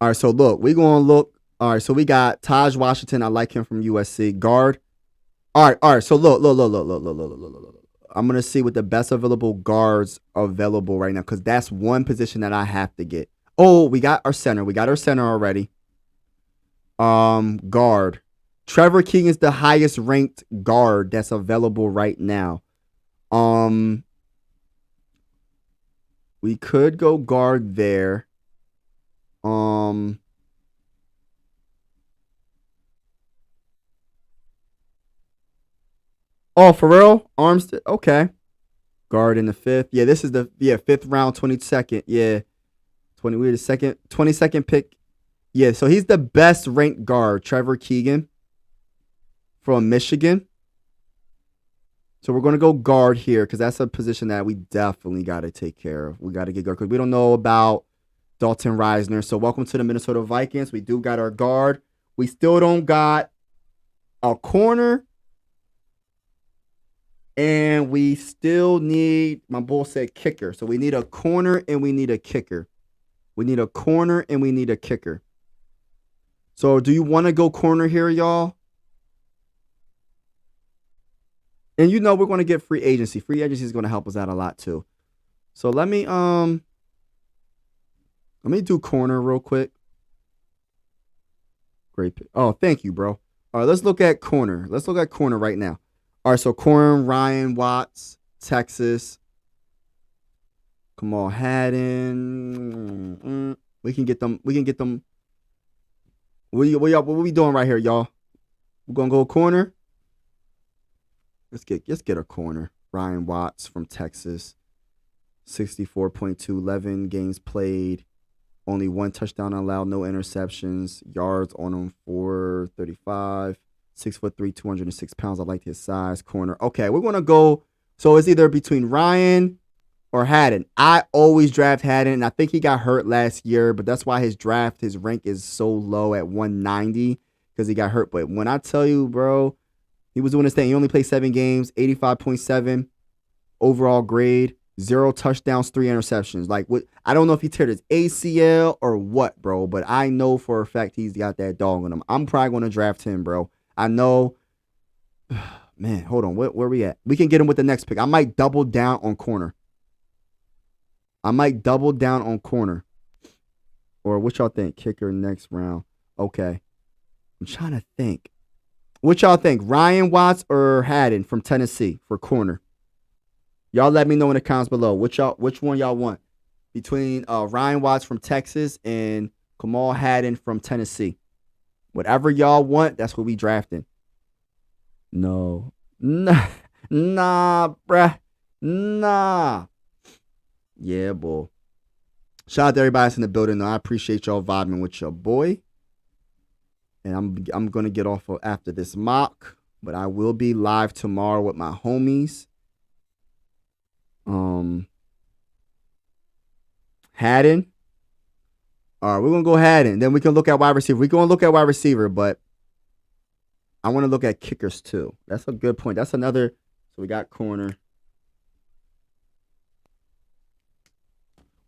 All right, so look, we gonna look. All right, so we got Taj Washington. I like him from USC guard. All right. So look. I'm gonna see what the best available guards are available right now because that's one position that I have to get. Oh, we got our center. We got our center already. Guard. Trevor King is the highest ranked guard that's available right now. We could go guard there. Oh, for real? Armstead. Okay. Guard in the 5th. Yeah, this is the 5th round, 22nd. Yeah. 20. We're the 22nd pick. Yeah, so he's the best ranked guard, Trevor Keegan from Michigan. So we're going to go guard here because that's a position that we definitely got to take care of. We got to get guard because we don't know about Dalton Reisner. So welcome to the Minnesota Vikings. We do got our guard. We still don't got a corner. And we still need, my bull said kicker. So we need a corner and we need a kicker. We need a corner and we need a kicker. So do you want to go corner here, y'all? And you know we're going to get free agency. Free agency is going to help us out a lot too. So let me do corner real quick. Great pick. Oh, thank you, bro. All right, let's look at corner. Let's look at corner right now. All right, so corner, Ryan Watts, Texas. Kamal Haddon. We can get them. What are we doing right here, y'all? We're gonna go corner. Let's get a corner. Ryan Watts from Texas. 64.2, 11 games played. Only 1 touchdown allowed, no interceptions. Yards on him 435. 6'3", 206 pounds. I like his size. Corner. Okay, we're gonna go. So it's either between Ryan or Haddon. I always draft Haddon, and I think he got hurt last year, but that's why his rank is so low at 190 because he got hurt. But when I tell you, bro, he was doing his thing. He only played 7 games, 85.7 overall grade, 0 touchdowns, 3 interceptions. Like, what? I don't know if he teared his ACL or what, bro, but I know for a fact he's got that dog in him. I'm probably gonna draft him, bro. I know. Man, hold on. Where we at? We can get him with the next pick. I might double down on corner. Or what y'all think? Kicker next round. Okay. I'm trying to think. What y'all think? Ryan Watts or Haddon from Tennessee for corner? Y'all let me know in the comments below. Which one y'all want? Between Ryan Watts from Texas and Kamal Haddon from Tennessee. Whatever y'all want, that's what we drafting. No. Nah, bruh. Nah. Yeah, boy. Shout out to everybody that's in the building. I appreciate y'all vibing with your boy. And I'm gonna get off after this mock, but I will be live tomorrow with my homies. Haddon. All right, we're gonna go Haddon. Then we can look at wide receiver. We're gonna look at wide receiver, but I want to look at kickers too. That's a good point. That's another. So we got corner.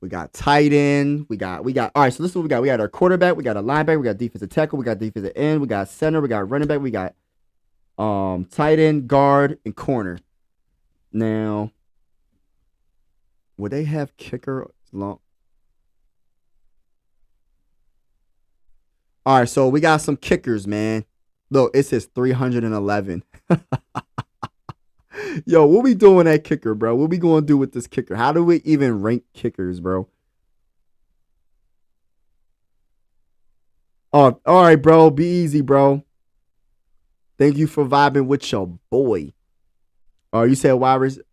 We got tight end. We got. All right, so this is what we got. We got our quarterback. We got a linebacker. We got defensive tackle. We got defensive end. We got center. We got running back. We got tight end, guard, and corner. Now, would they have kicker long? All right, so we got some kickers, man. Look, it says 311. Yo, what we doing at kicker, bro? What we going to do with this kicker? How do we even rank kickers, bro? Oh, all right, bro. Be easy, bro. Thank you for vibing with your boy. Oh, you said wide receiver.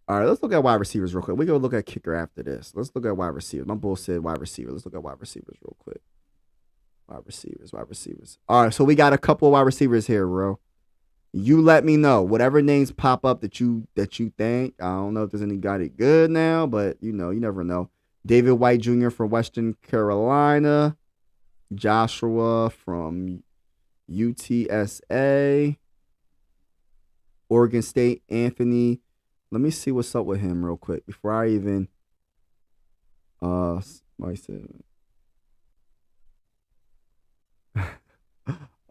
All right, let's look at wide receivers real quick. We're going to look at kicker after this. Let's look at wide receivers. My bull said wide receiver. Let's look at wide receivers real quick. Wide receivers, wide receivers. All right, so we got a couple of wide receivers here, bro. You let me know. Whatever names pop up that you think. I don't know if there's anybody good now, but you never know. David White Jr. from Western Carolina. Joshua from UTSA. Oregon State, Anthony. Let me see what's up with him real quick before I even I said.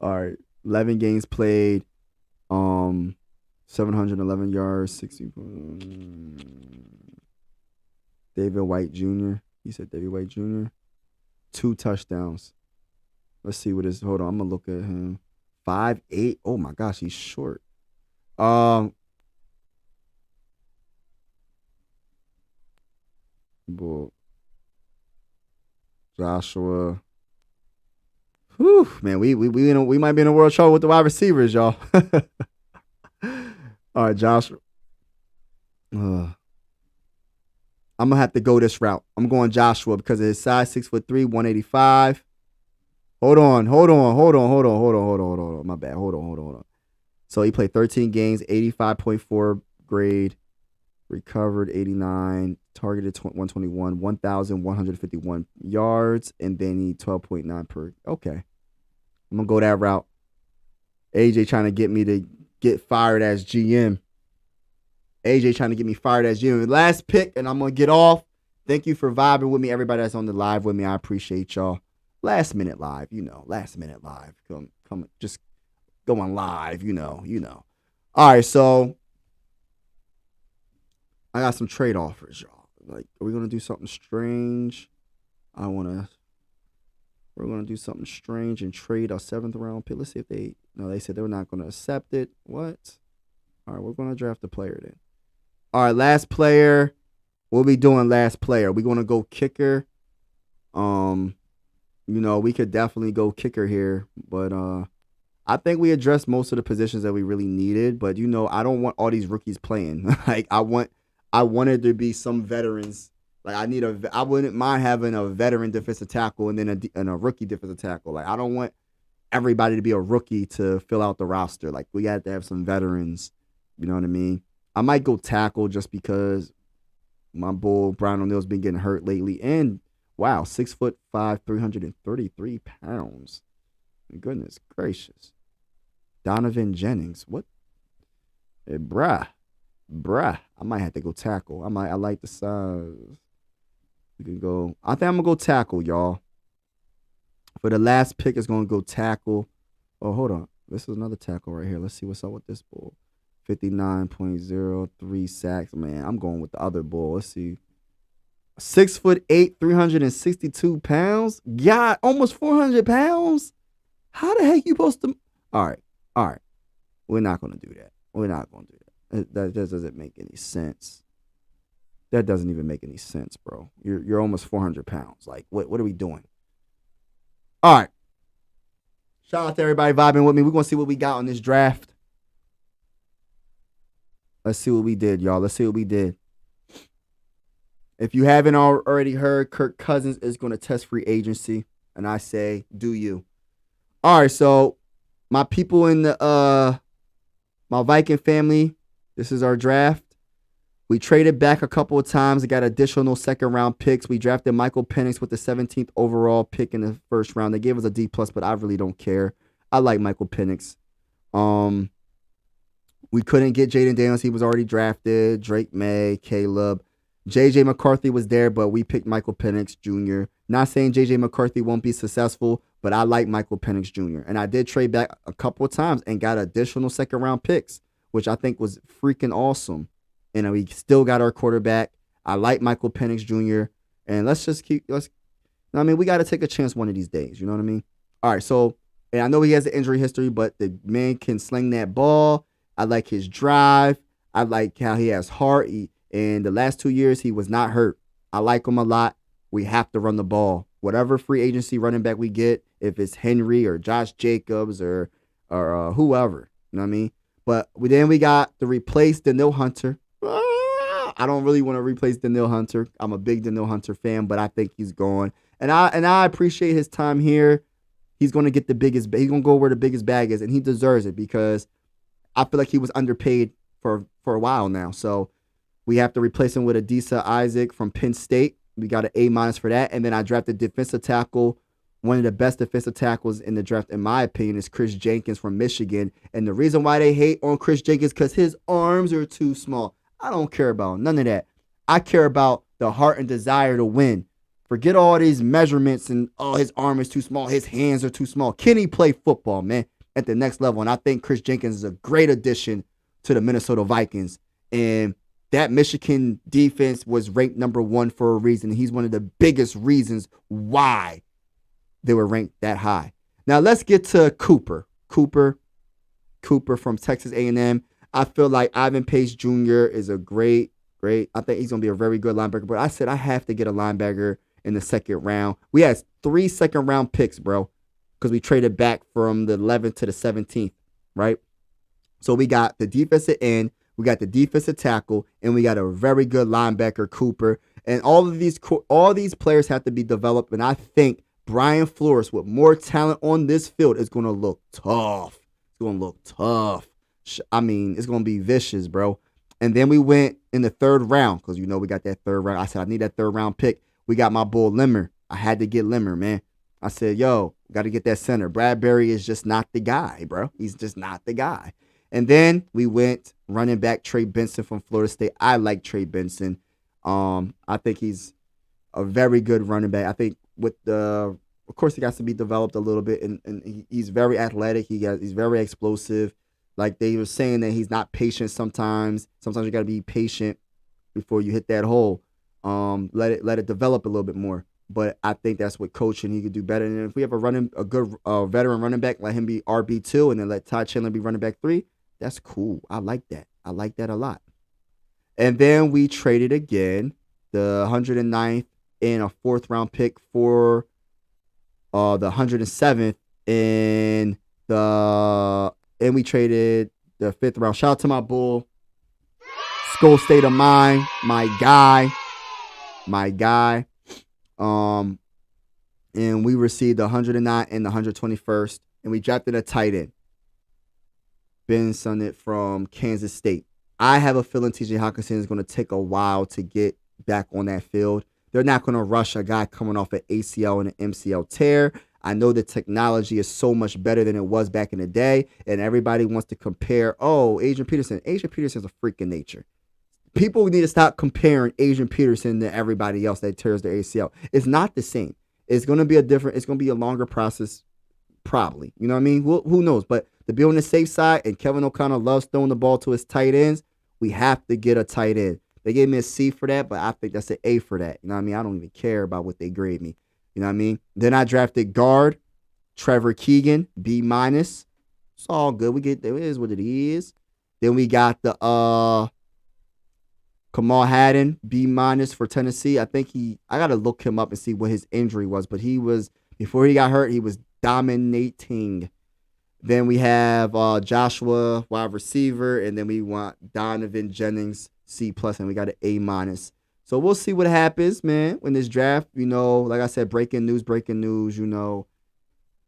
All right. 11 games played. 711 yards, 60. David White Jr. He said David White Jr. 2 touchdowns. Let's see what is. Hold on, I'm gonna look at him. 5'8". Oh my gosh, he's short. Joshua. Whew, man, we might be in a world trouble with the wide receivers, y'all. All right, Joshua. I'm gonna have to go this route. I'm going Joshua because of his size, 6'3", 185. Hold on. My bad. Hold on. So he played 13 games, 85.4 grade, recovered 89, targeted 121, 1,151 yards, and then he 12.9 per. Okay. I'm going to go that route. AJ trying to get me to get fired as GM. AJ trying to get me fired as GM. Last pick, and I'm going to get off. Thank you for vibing with me. Everybody that's on the live with me, I appreciate y'all. Last minute live. Come, just going live, you know. All right, so I got some trade offers, y'all. Like, are we going to do something strange? We're going to do something strange and trade our 7th round pick. Let's see if they said they were not going to accept it. What? All right, we're going to draft a player then. All right, last player. We'll be doing last player. We're going to go kicker. We could definitely go kicker here, but I think we addressed most of the positions that we really needed. But I don't want all these rookies playing. Like I wanted there to be some veterans. Like I wouldn't mind having a veteran defensive tackle and then a rookie defensive tackle. Like I don't want everybody to be a rookie to fill out the roster. Like we got to have some veterans. You know what I mean? I might go tackle just because my bull Brian O'Neill's been getting hurt lately. And wow, 6'5", 333 pounds. Goodness gracious. Donovan Jennings. What? Hey, bruh. I might have to go tackle. I like the size. We can go. I think I'm going to go tackle, y'all. For the last pick, it's going to go tackle. Oh, hold on. This is another tackle right here. Let's see what's up with this bull. 59.03 sacks. Man, I'm going with the other bull. Let's see. 6'8", 362 pounds. God, almost 400 pounds. How the heck you supposed to? All right. We're not going to do that. That doesn't make any sense. That doesn't even make any sense, bro. You're almost 400 pounds. Like, what are we doing? All right. Shout out to everybody vibing with me. We're going to see what we got on this draft. Let's see what we did, y'all. Let's see what we did. If you haven't already heard, Kirk Cousins is going to test free agency. And I say, do you. All right, so my people in the my Viking family, this is our draft. We traded back a couple of times and got additional second-round picks. We drafted Michael Penix with the 17th overall pick in the first round. They gave us a D+, but I really don't care. I like Michael Penix. We couldn't get Jaden Daniels. He was already drafted. Drake May, Caleb. J.J. McCarthy was there, but we picked Michael Penix Jr. Not saying J.J. McCarthy won't be successful, but I like Michael Penix Jr. And I did trade back a couple of times and got additional second-round picks, which I think was freaking awesome. And we still got our quarterback. I like Michael Penix Jr. And we got to take a chance one of these days. You know what I mean? All right, so, and I know he has an injury history, but the man can sling that ball. I like his drive. I like how he has heart. And the last 2 years, he was not hurt. I like him a lot. We have to run the ball. Whatever free agency running back we get, if it's Henry or Josh Jacobs or whoever, you know what I mean? But then we got to replace Danielle Hunter. I don't really want to replace Danielle Hunter. I'm a big Danielle Hunter fan, but I think he's gone. And I appreciate his time here. He's going to get the biggest. He's going to go where the biggest bag is, and he deserves it because I feel like he was underpaid for a while now. So we have to replace him with Adisa Isaac from Penn State. We got an A- for that. And then I drafted defensive tackle. One of the best defensive tackles in the draft, in my opinion, is Chris Jenkins from Michigan. And the reason why they hate on Chris Jenkins is because his arms are too small. I don't care about none of that. I care about the heart and desire to win. Forget all these measurements and, oh, his arm is too small, his hands are too small. Can he play football, man, at the next level? And I think Chris Jenkins is a great addition to the Minnesota Vikings. And that Michigan defense was ranked number 1 for a reason. He's one of the biggest reasons why they were ranked that high. Now let's get to Cooper. Cooper from Texas A&M. I feel like Ivan Pace Jr. is a great. I think he's going to be a very good linebacker. But I said I have to get a linebacker in the second round. We had 3 second-round picks, bro, because we traded back from the 11th to the 17th, right? So we got the defensive end, we got the defensive tackle, and we got a very good linebacker, Cooper. And all these players have to be developed, and I think Brian Flores, with more talent on this field, is going to look tough. It's going to look tough. I mean, it's going to be vicious, bro. And then we went in the 3rd round because, we got that 3rd round. I said, I need that 3rd round pick. We got my bull Limmer. I had to get Limmer, man. I said, yo, got to get that center. Bradbury is just not the guy, bro. He's just not the guy. And then we went running back Trey Benson from Florida State. I like Trey Benson. I think he's a very good running back. I think of course, he got to be developed a little bit, and he's very athletic. He's very explosive. Like they were saying that he's not patient sometimes. Sometimes you got to be patient before you hit that hole. Let it develop a little bit more. But I think that's what coaching he could do better. And if we have a good veteran running back, let him be RB2 and then let Todd Chandler be running back 3, that's cool. I like that. I like that a lot. And then we traded again, the 109th and a 4th round pick for the 107th and we traded the 5th round. Shout out to my bull, Skull State of Mind, my guy. And we received the 109 and the 121st, and we drafted a tight end, Ben Sunnett from Kansas State. I have a feeling T.J. Hawkinson is going to take a while to get back on that field. They're not going to rush a guy coming off an ACL and an MCL tear. I know the technology is so much better than it was back in the day, and everybody wants to compare, Adrian Peterson. Adrian Peterson's a freak in nature. People need to stop comparing Adrian Peterson to everybody else that tears their ACL. It's not the same. It's going to be it's going to be a longer process, probably. You know what I mean? Who knows? But to be on the safe side, and Kevin O'Connell loves throwing the ball to his tight ends, we have to get a tight end. They gave me a C for that, but I think that's an A for that. You know what I mean? I don't even care about what they grade me. You know what I mean? Then I drafted guard Trevor Keegan, B-. It's all good. It is what it is. Then we got the Kamal Haddon, B- for Tennessee. I think I got to look him up and see what his injury was, but before he got hurt, he was dominating. Then we have Joshua, wide receiver, and then we want Donovan Jennings, C+, and we got an A-. So we'll see what happens, man, when this draft, like I said, breaking news,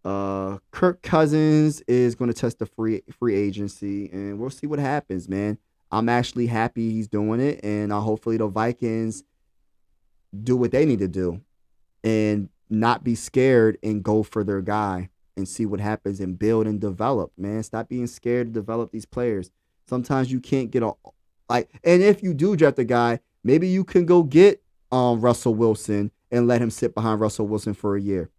Kirk Cousins is going to test the free agency, and we'll see what happens, man. I'm actually happy he's doing it, and hopefully the Vikings do what they need to do and not be scared and go for their guy and see what happens and build and develop, man. Stop being scared to develop these players. Sometimes you can't get and if you do draft a guy, maybe you can go get Russell Wilson and let him sit behind Russell Wilson for a year.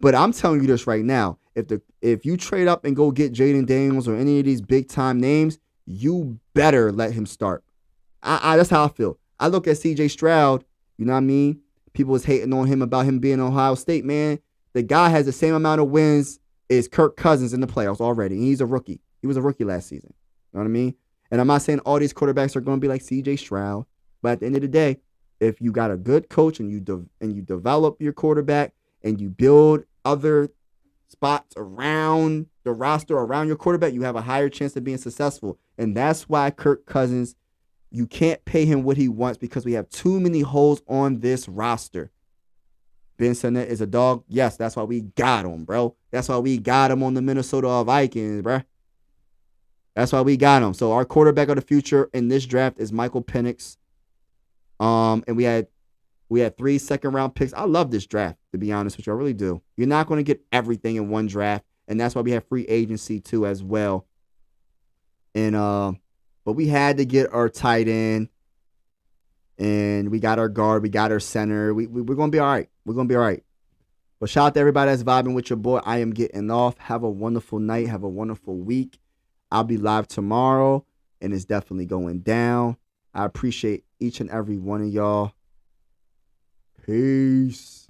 But I'm telling you this right now, if you trade up and go get Jaden Daniels or any of these big time names, you better let him start. That's how I feel. I look at C.J. Stroud, you know what I mean? People was hating on him about him being Ohio State, man. The guy has the same amount of wins as Kirk Cousins in the playoffs already. And he's a rookie. He was a rookie last season. You know what I mean? And I'm not saying all these quarterbacks are going to be like C.J. Stroud. But at the end of the day, if you got a good coach and you develop your quarterback and you build other spots around the roster, around your quarterback, you have a higher chance of being successful. And that's why Kirk Cousins You can't pay him what he wants because we have too many holes on this roster. Ben Sinnott is a dog. Yes, that's why we got him, bro. That's why we got him on the Minnesota Vikings, bro. That's why we got him. So our quarterback of the future in this draft is Michael Penix. And we had 3 second-round picks. I love this draft, to be honest with you. I really do. You're not going to get everything in one draft, and that's why we have free agency too as well. And but we had to get our tight end, and we got our guard, we got our center. We're gonna be all right. We're gonna be all right. But shout out to everybody that's vibing with your boy. I am getting off. Have a wonderful night. Have a wonderful week. I'll be live tomorrow, and it's definitely going down. I appreciate each and every one of y'all. Peace.